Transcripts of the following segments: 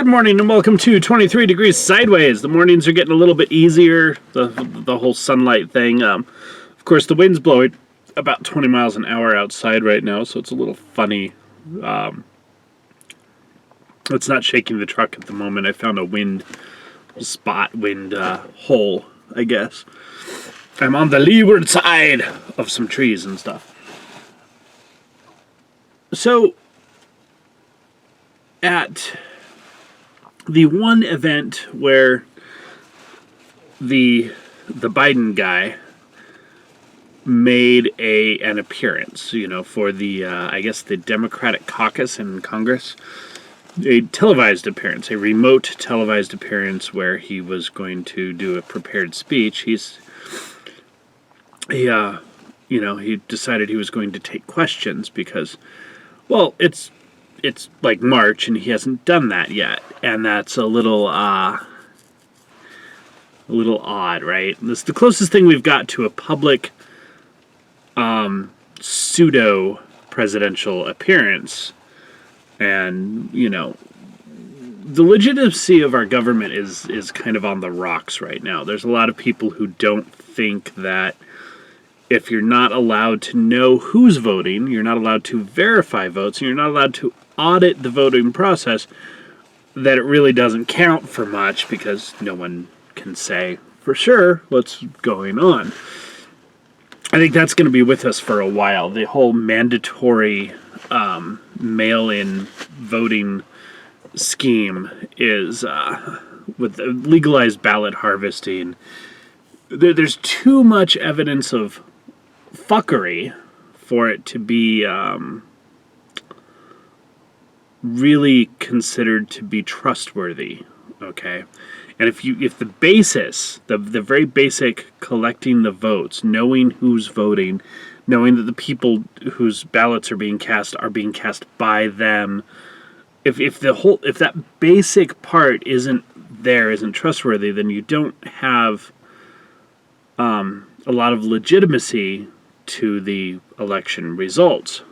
Good morning and welcome to 23 Degrees Sideways. The mornings are getting a little bit easier, the whole sunlight thing. Of course, the wind's blowing about 20 miles an hour outside right now, so it's a little funny. It's not shaking the truck at the moment. I found a wind hole, I guess. I'm on the leeward side of some trees and stuff. So, at the one event where the Biden guy made an appearance, for the I guess the Democratic caucus in Congress, a televised appearance, a remote televised appearance where he was going to do a prepared speech. He decided he was going to take questions because, well, it's like March and he hasn't done that yet, and that's a little odd, right? This is the closest thing we've got to a public pseudo presidential appearance, and the legitimacy of our government is kind of on the rocks right now. There's a lot of people who don't think that if you're not allowed to know who's voting, you're not allowed to verify votes, and you're not allowed to audit the voting process, that it really doesn't count for much because no one can say for sure what's going on. I think that's going to be with us for a while. The whole mandatory mail-in voting scheme is with legalized ballot harvesting. There's too much evidence of fuckery for it to be really considered to be trustworthy, okay? And if the basis, the very basic collecting the votes, knowing who's voting, knowing that the people whose ballots are being cast by them, if that basic part isn't trustworthy, then you don't have a lot of legitimacy to the election results.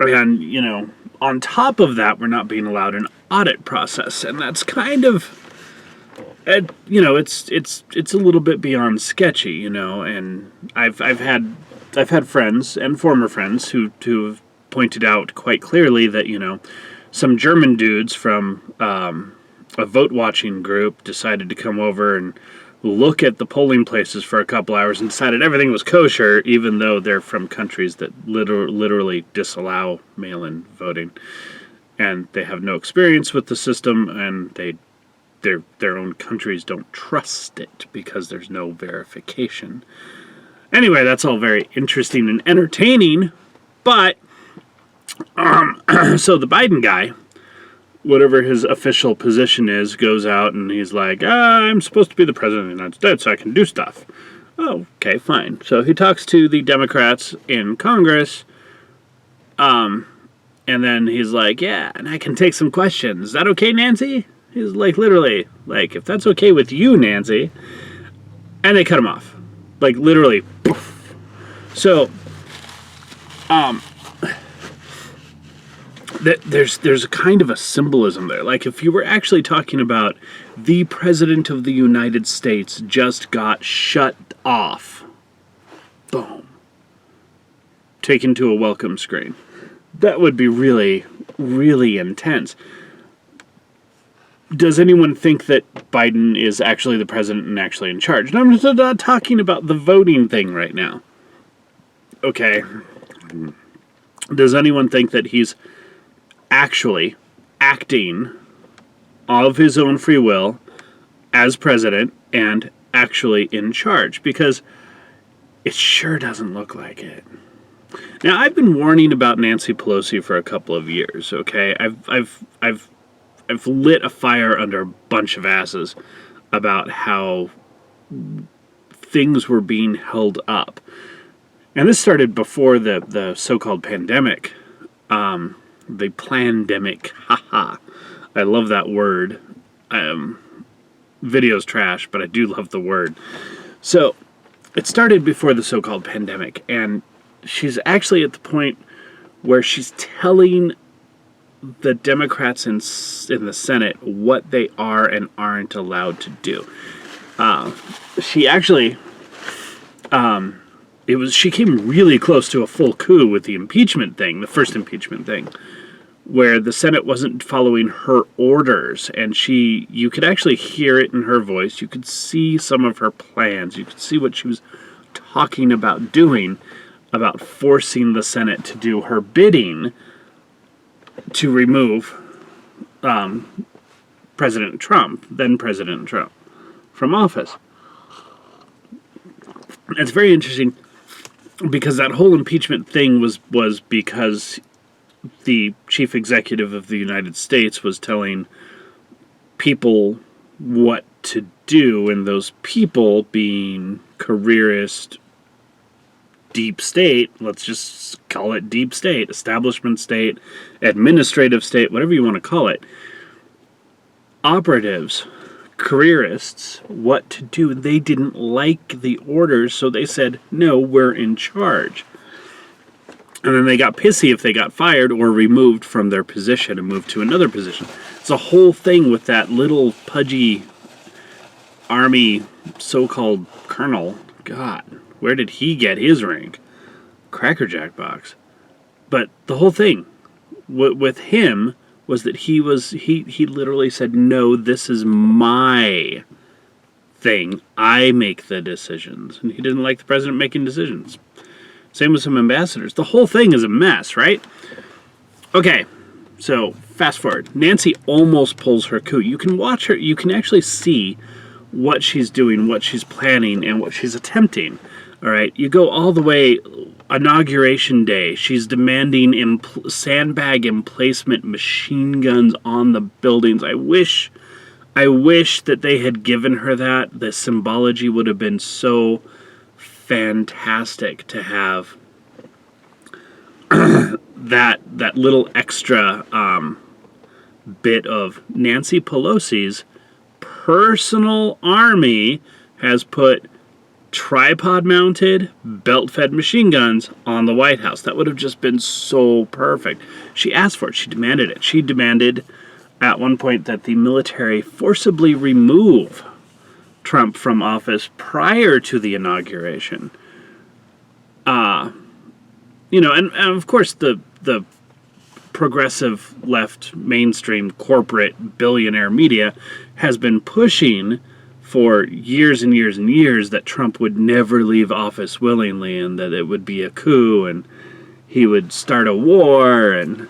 And, on top of that, we're not being allowed an audit process, and that's kind of, it's a little bit beyond sketchy, and I've had friends and former friends who have pointed out quite clearly that, some German dudes from a vote watching group decided to come over and look at the polling places for a couple hours and decided everything was kosher, even though they're from countries that literally disallow mail-in voting, and they have no experience with the system, and their own countries don't trust it because there's no verification. Anyway, that's all very interesting and entertaining, but so the Biden guy, whatever his official position is, goes out and he's like, I'm supposed to be the president of the United States, so I can do stuff. Oh, okay, fine. So he talks to the Democrats in Congress, and then he's like, yeah, and I can take some questions. Is that okay, Nancy? He's like, literally, like, if that's okay with you, Nancy. And they cut him off. Like, literally, poof. So, there's a kind of a symbolism there. Like, if you were actually talking about the President of the United States just got shut off, boom, taken to a welcome screen, that would be really, really intense. Does anyone think that Biden is actually the president and actually in charge? And I'm not talking about the voting thing right now. Okay. Does anyone think that he's actually acting of his own free will as president and actually in charge? Because it sure doesn't look like it. Now, I've been warning about Nancy Pelosi for a couple of years, okay? I've lit a fire under a bunch of asses about how things were being held up. And this started before the so-called pandemic. The plandemic. Haha. I love that word. Video's trash, but I do love the word. So, it started before the so-called pandemic, and she's actually at the point where she's telling the Democrats in the Senate what they are and aren't allowed to do. She actually, she came really close to a full coup with the impeachment thing, the first impeachment thing, where the Senate wasn't following her orders, and you could actually hear it in her voice. You could see some of her plans. You could see what she was talking about doing, about forcing the Senate to do her bidding to remove President Trump, then President Trump, from office. It's very interesting because that whole impeachment thing was because the chief executive of the United States was telling people what to do, and those people being careerist, deep state, let's just call it deep state, establishment state, administrative state, whatever you want to call it, operatives, careerists, what to do. They didn't like the orders, so they said, no, we're in charge. And then they got pissy if they got fired or removed from their position and moved to another position. It's a whole thing with that little pudgy army so-called colonel. God, where did he get his rank? Cracker Jack box. But the whole thing with him was that he literally said, no, this is my thing. I make the decisions. And he didn't like the president making decisions. Same with some ambassadors. The whole thing is a mess, right? Okay, so fast forward. Nancy almost pulls her coup. You can watch her. You can actually see what she's doing, what she's planning, and what she's attempting. All right, you go all the way. Inauguration day, she's demanding sandbag emplacement machine guns on the buildings. I wish that they had given her that. The symbology would have been so fantastic to have that little extra bit of Nancy Pelosi's personal army has put tripod-mounted, belt-fed machine guns on the White House. That would have just been so perfect. She asked for it. She demanded it. She demanded at one point that the military forcibly remove Trump from office prior to the inauguration. And of course the progressive left mainstream corporate billionaire media has been pushing for years and years and years that Trump would never leave office willingly, and that it would be a coup and he would start a war, and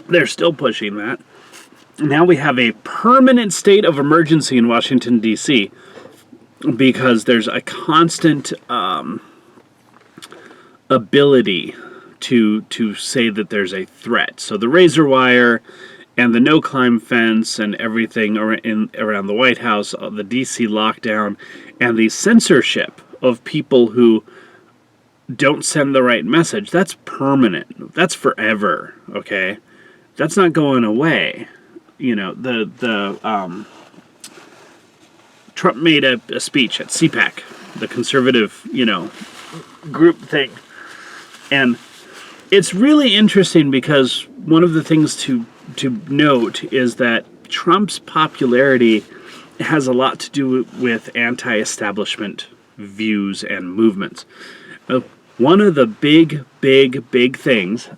they're still pushing that. Now we have a permanent state of emergency in Washington, D.C. because there's a constant ability to say that there's a threat. So the razor wire and the no-climb fence and everything around the White House, the D.C. lockdown, and the censorship of people who don't send the right message, that's permanent. That's forever, okay? That's not going away. You know, Trump made a speech at CPAC, the conservative, group thing. And it's really interesting because one of the things to note is that Trump's popularity has a lot to do with anti-establishment views and movements. One of the big things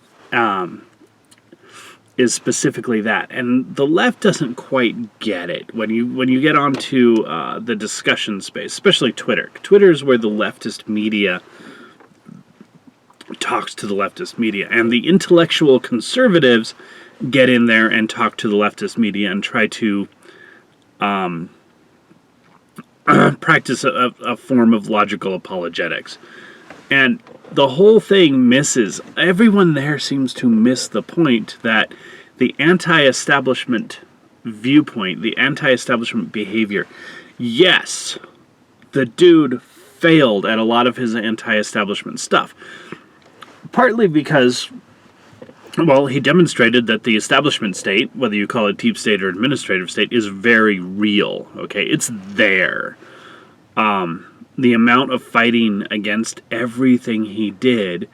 is specifically that, and the left doesn't quite get it when you get onto the discussion space, especially Twitter. Twitter is where the leftist media talks to the leftist media, and the intellectual conservatives get in there and talk to the leftist media and try to practice a form of logical apologetics. And the whole thing everyone there seems to miss the point that the anti-establishment viewpoint, the anti-establishment behavior, yes, the dude failed at a lot of his anti-establishment stuff. Partly because, well, he demonstrated that the establishment state, whether you call it deep state or administrative state, is very real, okay? It's there. the amount of fighting against everything he did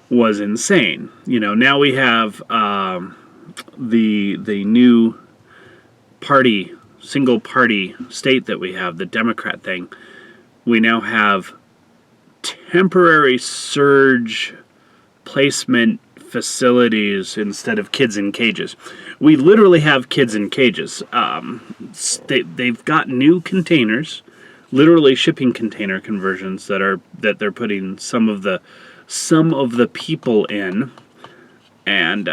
was insane. Now we have the new party, single party state that we have, the Democrat thing. We now have temporary surge placement facilities instead of kids in cages. We literally have kids in cages. They've got new containers, literally shipping container conversions that they're putting some of the people in, and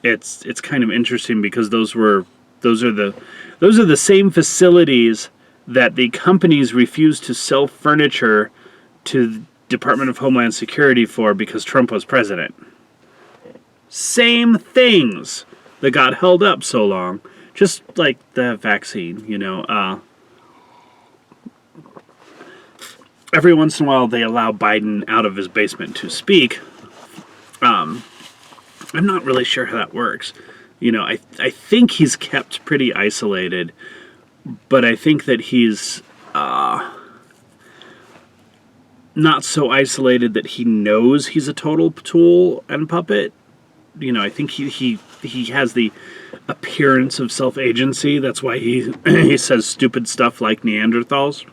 it's kind of interesting because those are the same facilities that the companies refused to sell furniture to the Department of Homeland Security for because Trump was president. Same things that got held up so long, just like the vaccine, every once in a while they allow Biden out of his basement to speak. I'm not really sure how that works. I think he's kept pretty isolated, but I think that he's not so isolated that he knows he's a total tool and puppet. I think he has the appearance of self-agency. That's why he says stupid stuff like Neanderthals.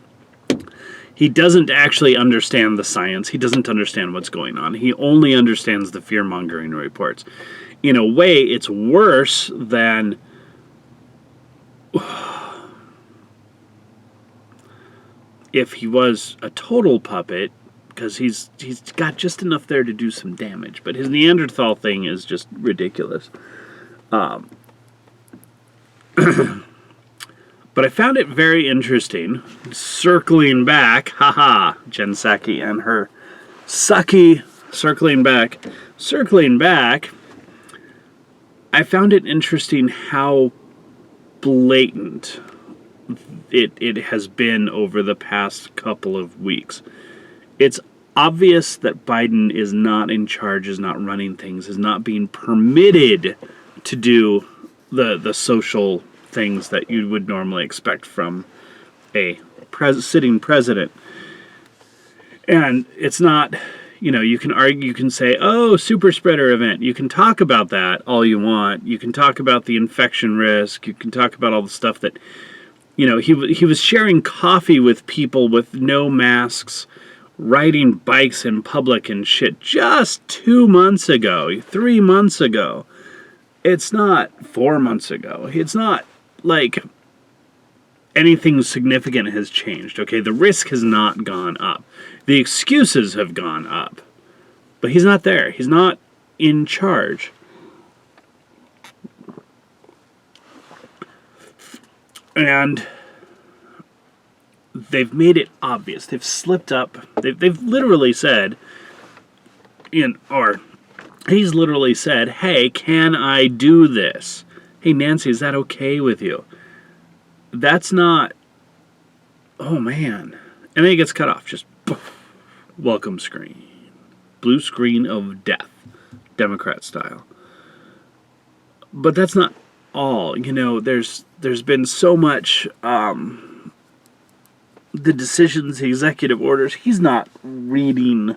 He doesn't actually understand the science. He doesn't understand what's going on. He only understands the fear-mongering reports. In a way, it's worse than if he was a total puppet, because he's got just enough there to do some damage. But his Neanderthal thing is just ridiculous. But I found it very interesting, circling back, Jen Psaki and her sucky circling back, I found it interesting how blatant it has been over the past couple of weeks. It's obvious that Biden is not in charge, is not running things, is not being permitted to do the social things that you would normally expect from a sitting president. And it's not, you can argue, you can say, oh, super spreader event. You can talk about that all you want. You can talk about the infection risk. You can talk about all the stuff that, he was sharing coffee with people with no masks, riding bikes in public and shit just 2 months ago, 3 months ago. It's not 4 months ago. It's not like anything significant has changed, okay? The risk has not gone up. The excuses have gone up. But he's not there. He's not in charge. And they've made it obvious. They've slipped up. They've literally said, he's literally said, hey, can I do this? Hey, Nancy, is that okay with you? That's not, oh man. And then he gets cut off. Just poof, welcome screen. Blue screen of death. Democrat style. But that's not all. There's been so much, the decisions, the executive orders, he's not reading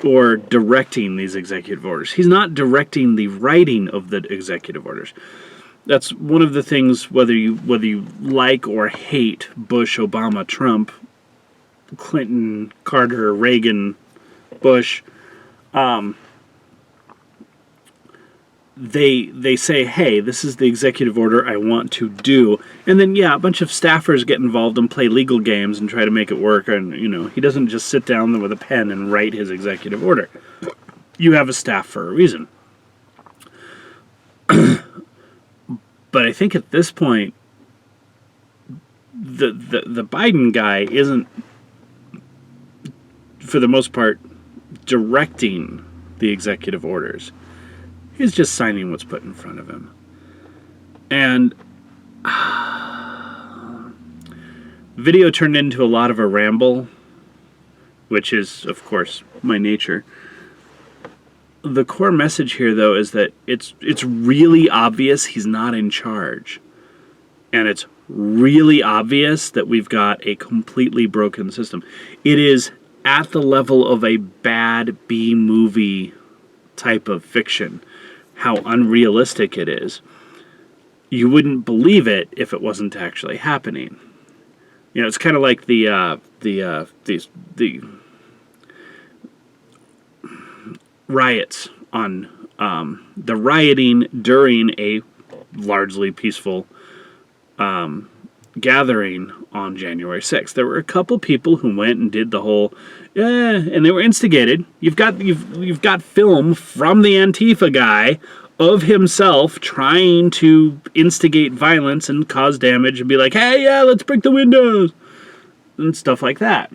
or directing these executive orders. He's not directing the writing of the executive orders. That's one of the things, whether you like or hate Bush, Obama, Trump, Clinton, Carter, Reagan, Bush, they say, hey, this is the executive order I want to do. And then, a bunch of staffers get involved and play legal games and try to make it work. And, he doesn't just sit down with a pen and write his executive order. You have a staff for a reason. But I think at this point, the Biden guy isn't, for the most part, directing the executive orders. He's just signing what's put in front of him. And video turned into a lot of a ramble, which is, of course, my nature. The core message here, though, is that it's really obvious he's not in charge. And it's really obvious that we've got a completely broken system. It is at the level of a bad B-movie type of fiction, how unrealistic it is. You wouldn't believe it if it wasn't actually happening. You know, it's kind of like the riots on the rioting during a largely peaceful gathering on January 6th. There were a couple people who went and did the whole, and they were instigated. You've got film from the Antifa guy of himself trying to instigate violence and cause damage and be like, hey, yeah, let's break the windows and stuff like that.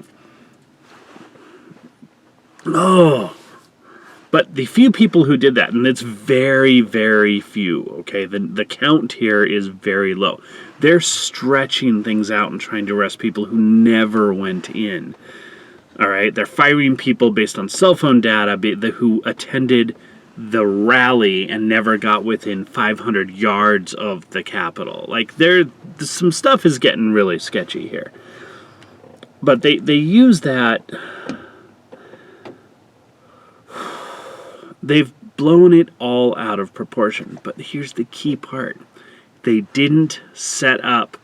Oh. But the few people who did that, and it's very, very few, okay? The count here is very low. They're stretching things out and trying to arrest people who never went in. All right? They're firing people based on cell phone data who attended the rally and never got within 500 yards of the Capitol. Like, some stuff is getting really sketchy here. But they use that... They've blown it all out of proportion. But here's the key part. They didn't set up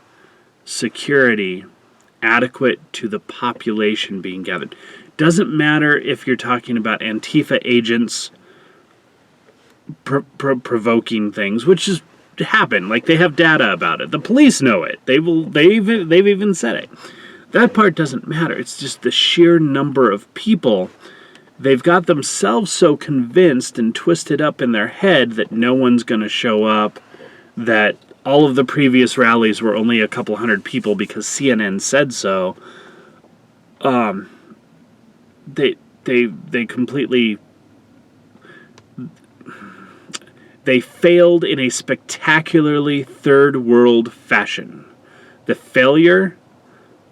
security adequate to the population being gathered. Doesn't matter if you're talking about Antifa agents provoking things, which has happened. Like, they have data about it. The police know it. They've even said it. That part doesn't matter. It's just the sheer number of people. They've got themselves so convinced and twisted up in their head that no one's going to show up, that all of the previous rallies were only a couple hundred people because CNN said so. They completely... They failed in a spectacularly third world fashion. The failure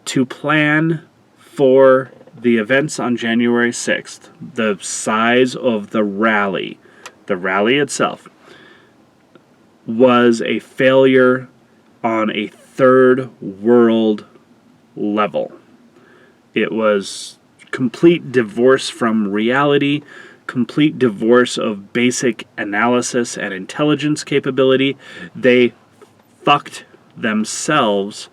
to plan for the events on January 6th, the size of the rally itself, was a failure on a third world level. It was complete divorce from reality, complete divorce of basic analysis and intelligence capability. They fucked themselves.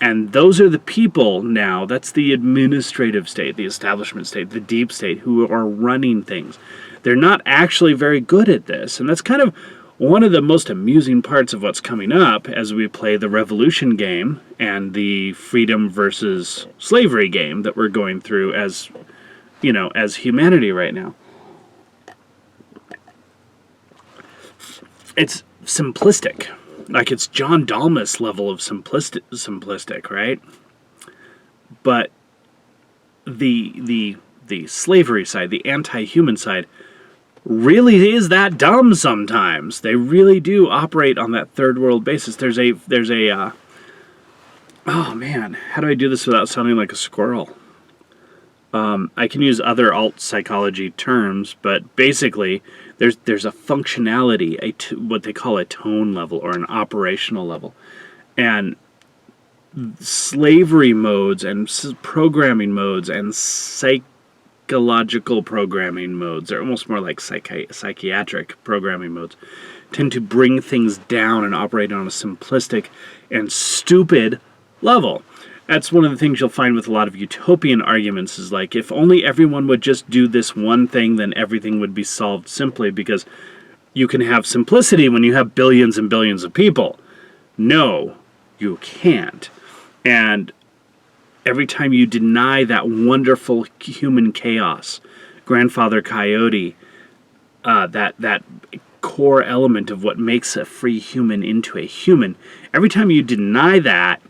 And those are the people now, that's the administrative state, the establishment state, the deep state, who are running things. They're not actually very good at this. And that's kind of one of the most amusing parts of what's coming up as we play the revolution game and the freedom versus slavery game that we're going through as, you know, as humanity right now. It's simplistic. Like, it's John Dalmas level of simplistic, right? But the slavery side, the anti-human side, really is that dumb sometimes. They really do operate on that third world basis. There's a oh man, how do I do this without sounding like a squirrel? I can use other alt psychology terms, but basically there's a functionality, what they call a tone level or an operational level. And slavery modes and programming modes and psychological programming modes, they're almost more like psychiatric programming modes, tend to bring things down and operate on a simplistic and stupid level. That's one of the things you'll find with a lot of utopian arguments is like, if only everyone would just do this one thing, then everything would be solved simply, because you can have simplicity when you have billions and billions of people. No, you can't. And every time you deny that wonderful human chaos, Grandfather Coyote, that core element of what makes a free human into a human, every time you deny that,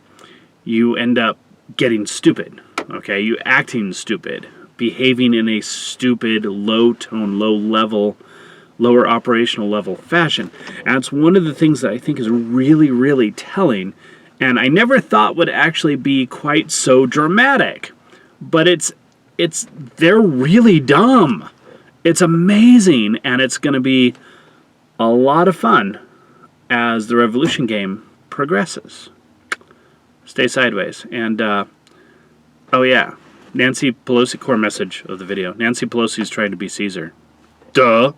you end up getting stupid, okay? You acting stupid, behaving in a stupid, low-tone, low-level, lower operational level fashion. And it's one of the things that I think is really, really telling, and I never thought would actually be quite so dramatic. But they're really dumb. It's amazing, and it's going to be a lot of fun as the Revolution game progresses. Stay sideways. And, oh yeah, Nancy Pelosi, core message of the video. Nancy Pelosi is trying to be Caesar. Duh.